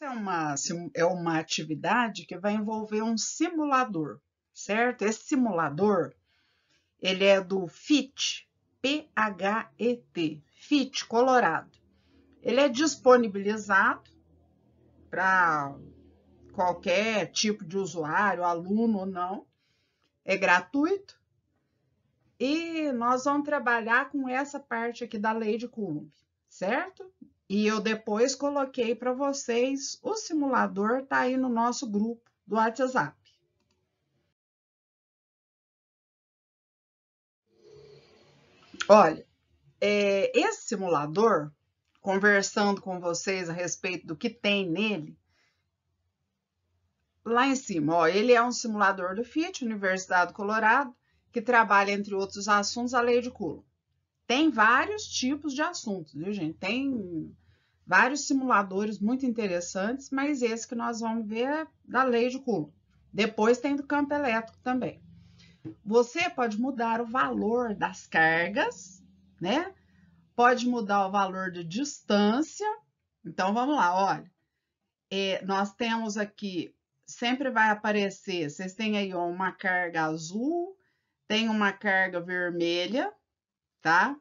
é uma atividade que vai envolver um simulador, certo? Esse simulador, ele é do PHET, P-H-E-T, PHET, Colorado. Ele é disponibilizado para qualquer tipo de usuário, aluno ou não, é gratuito. E nós vamos trabalhar com essa parte aqui da lei de Coulomb, certo? E eu depois coloquei para vocês, o simulador está aí no nosso grupo do WhatsApp. Olha, esse simulador, conversando com vocês a respeito do que tem nele, lá em cima, ó, ele é um simulador do PHET, Universidade do Colorado, que trabalha, entre outros assuntos, a lei de Coulomb. Tem vários tipos de assuntos, viu, gente? Tem vários simuladores muito interessantes, mas esse que nós vamos ver é da lei de Coulomb. Depois tem do campo elétrico também. Você pode mudar o valor das cargas, né? Pode mudar o valor de distância. Então, vamos lá, olha. Nós temos aqui, sempre vai aparecer, vocês têm aí ó, uma carga azul, tem uma carga vermelha, tá?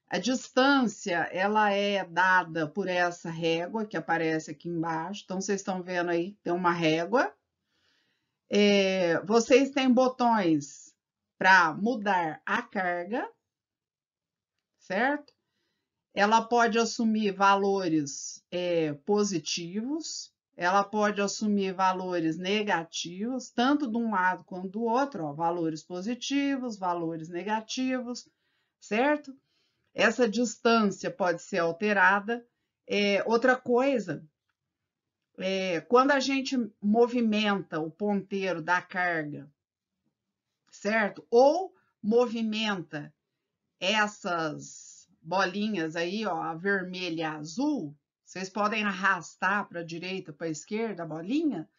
A distância, ela é dada por essa régua que aparece aqui embaixo. Então, vocês estão vendo aí, tem uma régua. Vocês têm botões para mudar a carga, certo? Ela pode assumir valores positivos, ela pode assumir valores negativos, tanto de um lado quanto do outro, ó, valores positivos, valores negativos, certo? Essa distância pode ser alterada. Outra coisa, quando a gente movimenta o ponteiro da carga, certo? Ou movimenta essas bolinhas aí, ó, a vermelha e a azul, vocês podem arrastar para a direita, para a esquerda a bolinha,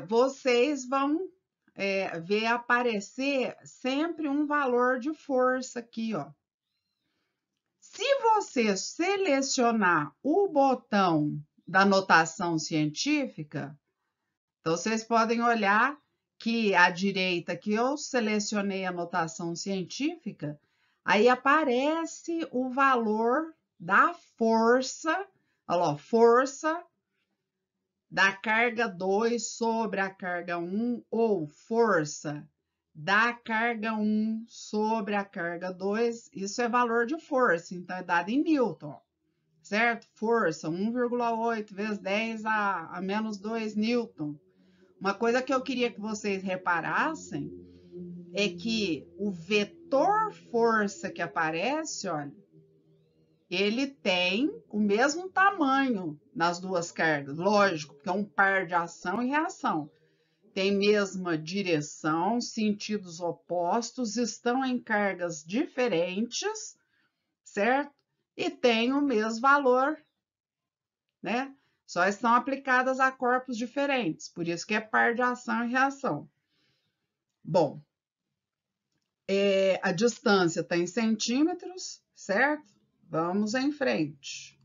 vocês vão ver aparecer sempre um valor de força aqui, ó. Se você selecionar o botão da notação científica, então vocês podem olhar que à direita que eu selecionei a notação científica, aí aparece o valor da força, olha lá, força da carga 2 sobre a carga 1, ou força da carga 1 sobre a carga 2, isso é valor de força, então é dado em Newton, certo? Força, 1,8 vezes 10 a menos 2 Newton. Uma coisa que eu queria que vocês reparassem é que o vetor força que aparece, olha, ele tem o mesmo tamanho nas duas cargas, lógico, porque é um par de ação e reação. Tem mesma direção, sentidos opostos, estão em cargas diferentes, certo? E tem o mesmo valor, né? Só estão aplicadas a corpos diferentes, por isso que é par de ação e reação. Bom, a distância está em centímetros, certo? Vamos em frente.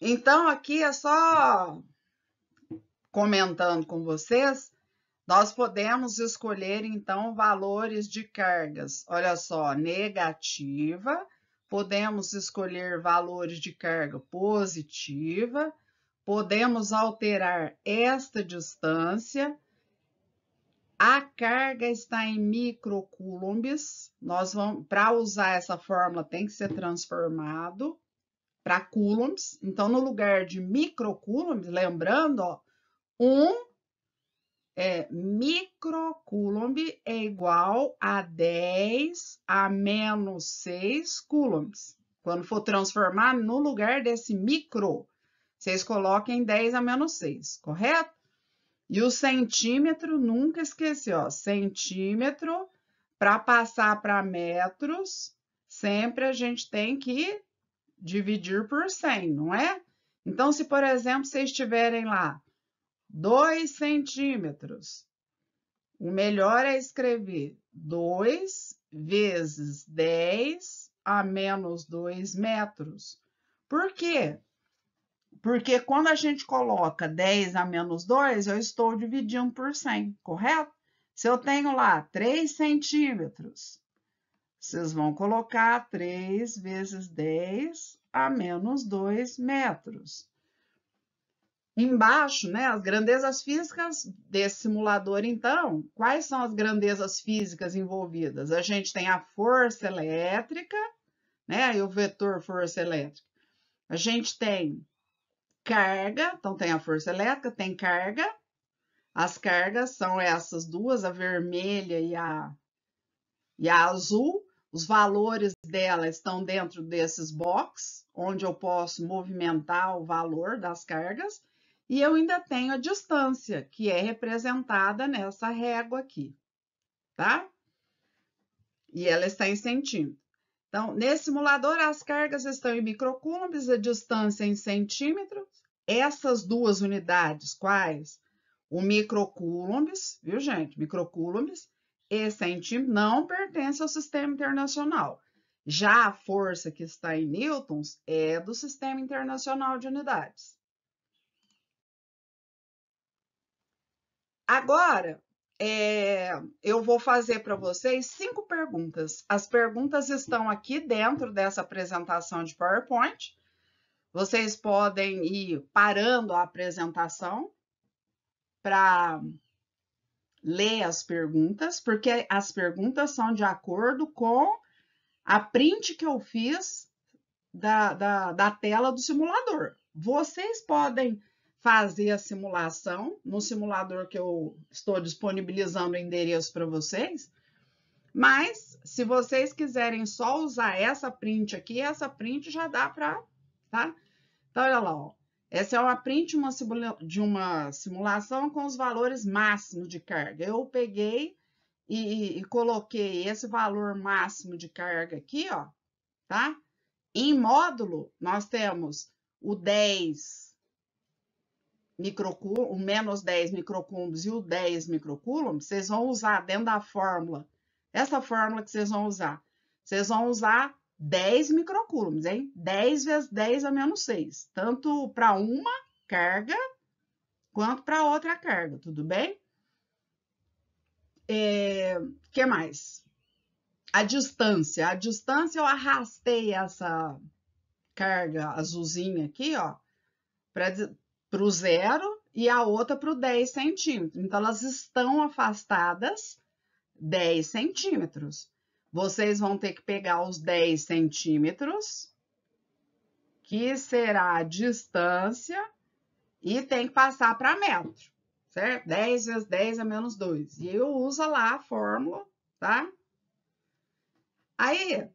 Então, aqui é só comentando com vocês, nós podemos escolher, então, valores de cargas. Olha só, negativa, podemos escolher valores de carga positiva, podemos alterar esta distância. A carga está em microcoulombs. Nós vamos, para usar essa fórmula, tem que ser transformado para coulombs. Então, no lugar de microcoulombs, lembrando, ó, microcoulomb é igual a 10 a menos 6 coulombs. Quando for transformar, no lugar desse micro, vocês coloquem 10 a menos 6, correto? E o centímetro, nunca esqueci, ó, centímetro, para passar para metros, sempre a gente tem que dividir por 100, não é? Então, se, por exemplo, vocês tiverem lá 2 centímetros, o melhor é escrever 2 vezes 10 a menos 2 metros, Por quê? Porque quando a gente coloca 10 a menos 2, eu estou dividindo por 100, correto? Se eu tenho lá 3 centímetros, vocês vão colocar 3 vezes 10 a menos 2 metros. Embaixo, né, as grandezas físicas desse simulador, então, quais são as grandezas físicas envolvidas? A gente tem a força elétrica, né, e o vetor força elétrica. A gente tem carga, então tem a força elétrica, tem carga. As cargas são essas duas, a vermelha e a azul. Os valores dela estão dentro desses boxes, onde eu posso movimentar o valor das cargas. E eu ainda tenho a distância, que é representada nessa régua aqui, tá? E ela está em centímetros. Então, nesse simulador, as cargas estão em microcoulombs, a distância em centímetros. Essas duas unidades, quais? O microcoulombs, viu, gente? Microcoulombs e centímetros não pertence ao sistema internacional. Já a força que está em newtons é do Sistema Internacional de Unidades. Agora, eu vou fazer para vocês 5 perguntas. As perguntas estão aqui dentro dessa apresentação de PowerPoint. Vocês podem ir parando a apresentação para ler as perguntas, porque as perguntas são de acordo com a print que eu fiz da tela do simulador. Vocês podem fazer a simulação no simulador que eu estou disponibilizando o endereço para vocês, mas se vocês quiserem só usar essa print aqui, essa print já dá para, tá? Então, olha lá, ó. Essa é uma print de uma simulação com os valores máximos de carga. Eu peguei e coloquei esse valor máximo de carga aqui, ó, tá? Em módulo, nós temos o 10 microcoulombs, o menos 10 microcoulombs e o 10 microcoulombs. Vocês vão usar dentro da fórmula, essa fórmula que vocês vão usar. Vocês vão usar 10 microcoulombs, hein? 10 vezes 10 a menos 6. Tanto para uma carga, quanto para outra carga, tudo bem? Que mais? A distância. A distância, eu arrastei essa carga azulzinha aqui, ó, para o 0 e a outra para o 10 centímetros. Então, elas estão afastadas 10 centímetros. Vocês vão ter que pegar os 10 centímetros, que será a distância, e tem que passar para metro, certo? 10 vezes 10 é menos 2. E eu uso lá a fórmula, tá? Aí,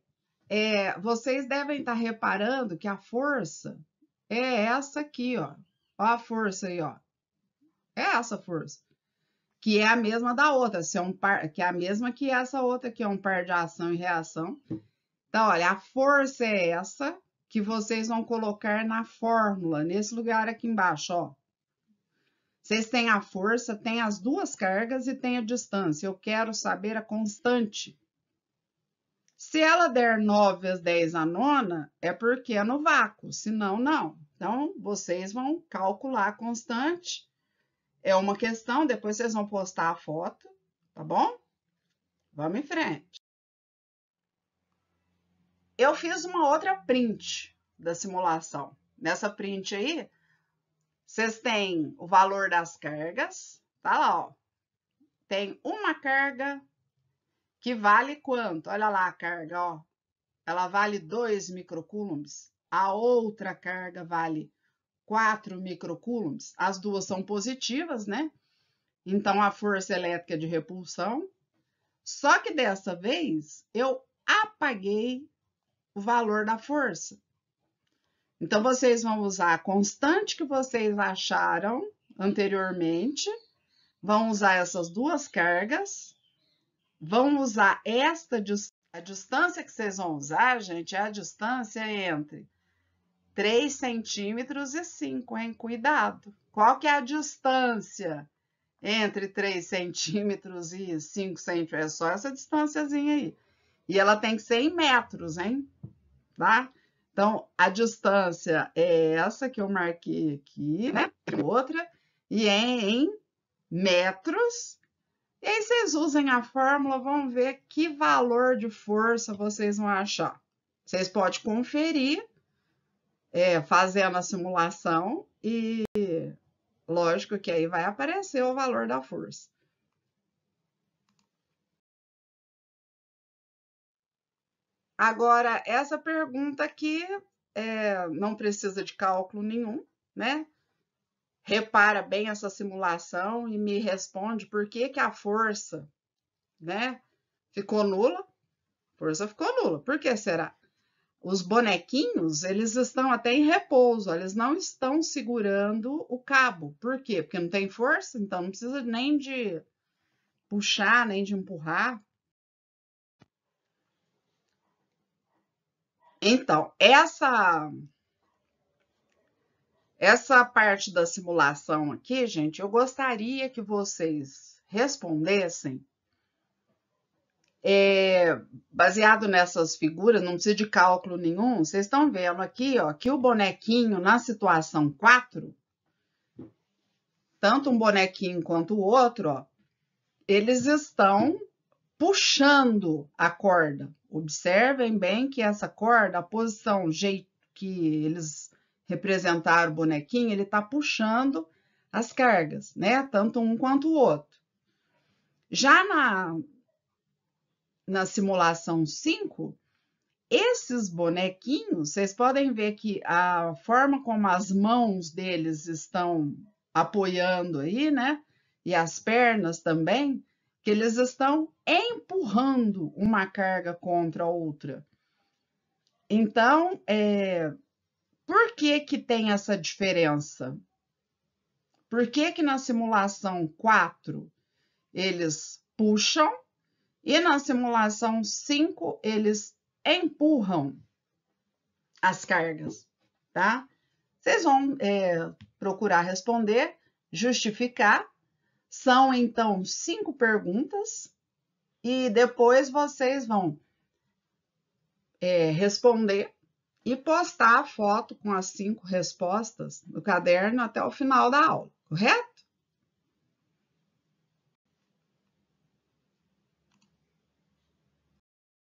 vocês devem estar reparando que a força é essa aqui, ó. Ó a força aí, ó. É essa força. Que é a mesma da outra, que é a mesma que essa outra, que é um par de ação e reação. Então, olha, a força é essa que vocês vão colocar na fórmula, nesse lugar aqui embaixo, ó. Vocês têm a força, tem as duas cargas e tem a distância. Eu quero saber a constante. Se ela der 9 vezes 10 a nona, é porque é no vácuo, senão não. Então, vocês vão calcular a constante. É uma questão, depois vocês vão postar a foto, tá bom? Vamos em frente. Eu fiz uma outra print da simulação. Nessa print aí, vocês têm o valor das cargas, tá lá, ó. Tem uma carga que vale quanto? Olha lá a carga, ó. Ela vale 2 microcoulombs. A outra carga vale 4 microcoulombs. As duas são positivas, né? Então, a força elétrica de repulsão. Só que dessa vez, eu apaguei o valor da força. Então, vocês vão usar a constante que vocês acharam anteriormente, vão usar essas duas cargas, vão usar a distância que vocês vão usar, gente, é a distância entre 3 centímetros e 5, hein? Cuidado! Qual que é a distância entre 3 centímetros e 5 centímetros? É só essa distânciazinha aí. E ela tem que ser em metros, hein? Tá? Então, a distância é essa que eu marquei aqui, né? Outra, e é em metros. E aí vocês usem a fórmula, vão ver que valor de força vocês vão achar. Vocês podem conferir, fazendo a simulação, e lógico que aí vai aparecer o valor da força. Agora, essa pergunta aqui não precisa de cálculo nenhum, né? Repara bem essa simulação e me responde por que que a força, né, ficou nula. A força ficou nula. Por que será? Os bonequinhos, eles estão até em repouso, eles não estão segurando o cabo. Por quê? Porque não tem força, então não precisa nem de puxar, nem de empurrar. Então, essa parte da simulação aqui, gente, eu gostaria que vocês respondessem baseado nessas figuras, não precisa de cálculo nenhum. Vocês estão vendo aqui, ó, que o bonequinho na situação 4, tanto um bonequinho quanto o outro, ó, eles estão puxando a corda. Observem bem que essa corda, a posição, o jeito que eles representaram o bonequinho, ele está puxando as cargas, né? Tanto um quanto o outro. Já na simulação 5, esses bonequinhos, vocês podem ver que a forma como as mãos deles estão apoiando aí, né? E as pernas também, que eles estão empurrando uma carga contra a outra. Então, por que que tem essa diferença? Por que que na simulação 4 eles puxam e na simulação 5 eles empurram as cargas, tá? Vocês vão procurar responder, justificar. São, então, 5 perguntas e depois vocês vão responder e postar a foto com as 5 respostas no caderno até o final da aula, correto?